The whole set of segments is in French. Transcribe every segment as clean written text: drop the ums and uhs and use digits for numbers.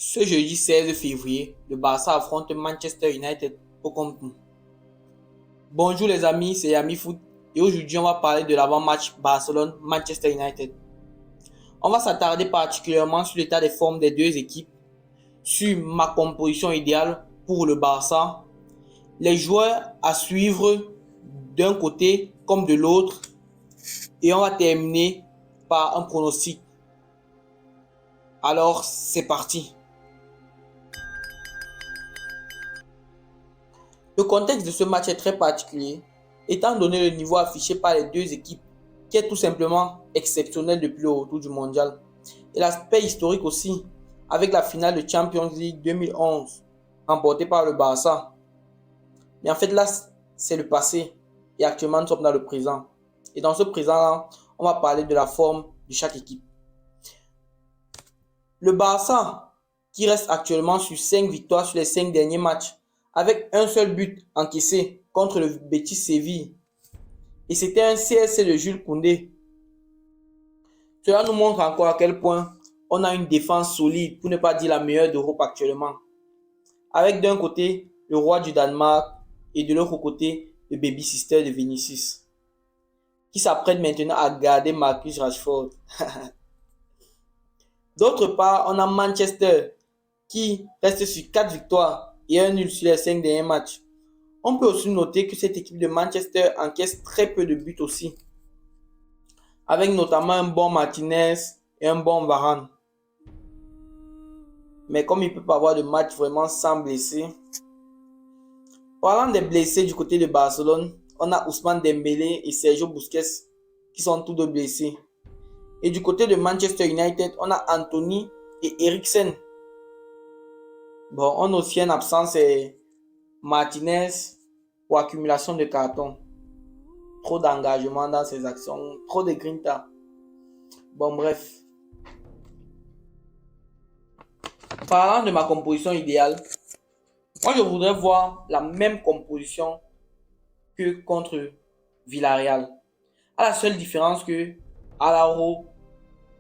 Ce jeudi 16 février, le Barça affronte Manchester United au Camp Nou. Bonjour les amis, c'est Yami Foot et aujourd'hui on va parler de l'avant-match Barcelone-Manchester United. On va s'attarder particulièrement sur l'état des formes des deux équipes, sur ma composition idéale pour le Barça, les joueurs à suivre d'un côté comme de l'autre et on va terminer par un pronostic. Alors c'est parti. Le contexte de ce match est très particulier, étant donné le niveau affiché par les deux équipes, qui est tout simplement exceptionnel depuis le retour du mondial, et l'aspect historique aussi, avec la finale de Champions League 2011, remportée par le Barça. Mais en fait là, c'est le passé, et actuellement nous sommes dans le présent. Et dans ce présent-là, on va parler de la forme de chaque équipe. Le Barça, qui reste actuellement sur 5 victoires sur les 5 derniers matchs, avec un seul but encaissé contre le Betis Séville. Et c'était un CSC de Jules Koundé. Cela nous montre encore à quel point on a une défense solide, pour ne pas dire la meilleure d'Europe actuellement. Avec d'un côté le roi du Danemark et de l'autre côté le baby sister de Vinicius, qui s'apprête maintenant à garder Marcus Rashford. D'autre part, on a Manchester qui reste sur 4 victoires et un nul sur les 5 derniers matchs. On peut aussi noter que cette équipe de Manchester encaisse très peu de buts aussi, avec notamment un bon Martinez et un bon Varane. Mais comme il ne peut pas avoir de match vraiment sans blessés. Parlant des blessés du côté de Barcelone, on a Ousmane Dembélé et Sergio Busquets qui sont tous deux blessés. Et du côté de Manchester United, on a Anthony et Eriksen. Bon, on a aussi un absent, c'est Martinez pour accumulation de cartons. Trop d'engagement dans ses actions, trop de grinta. Bon, bref. Parlant de ma composition idéale, moi je voudrais voir la même composition que contre Villarreal. À la seule différence que Araujo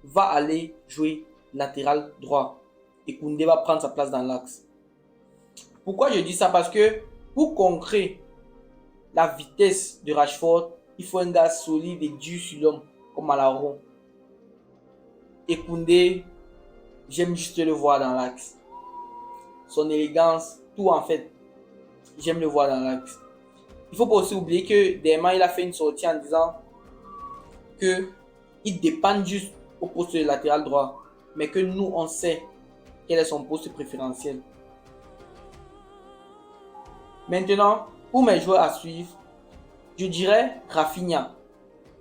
va aller jouer latéral droit et Koundé va prendre sa place dans l'axe. Pourquoi je dis ça? Parce que pour contrer la vitesse de Rashford, il faut un gars solide et dur sur l'homme comme Araujo. Et Koundé, j'aime juste le voir dans l'axe. Son élégance, tout en fait, j'aime le voir dans l'axe. Il ne faut pas aussi oublier que dernièrement, il a fait une sortie en disant qu'il dépend juste au poste de latéral droit, mais que nous, on sait quel est son poste préférentiel. Maintenant, pour mes joueurs à suivre, je dirais Rafinha,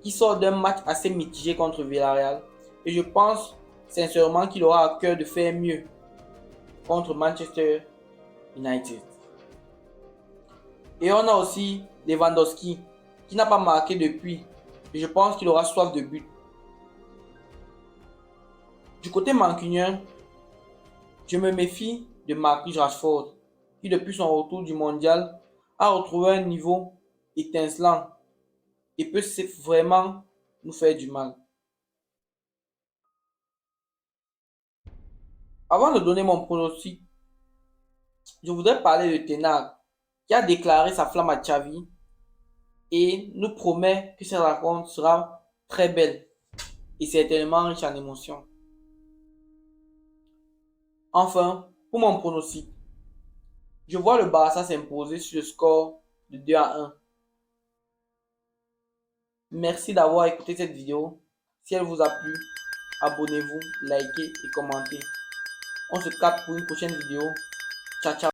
qui sort d'un match assez mitigé contre Villarreal, et je pense sincèrement qu'il aura à cœur de faire mieux contre Manchester United. Et on a aussi Lewandowski, qui n'a pas marqué depuis, et je pense qu'il aura soif de but. Du côté mancunien, je me méfie de Marcus Rashford, qui depuis son retour du mondial a retrouvé un niveau étincelant et peut vraiment nous faire du mal. Avant de donner mon pronostic, je voudrais parler de Ten Hag, qui a déclaré sa flamme à Xavi et nous promet que cette rencontre sera très belle et certainement riche en émotions. Enfin, pour mon pronostic, je vois le Barça s'imposer sur le score de 2-1. Merci d'avoir écouté cette vidéo. Si elle vous a plu, abonnez-vous, likez et commentez. On se capte pour une prochaine vidéo. Ciao, ciao.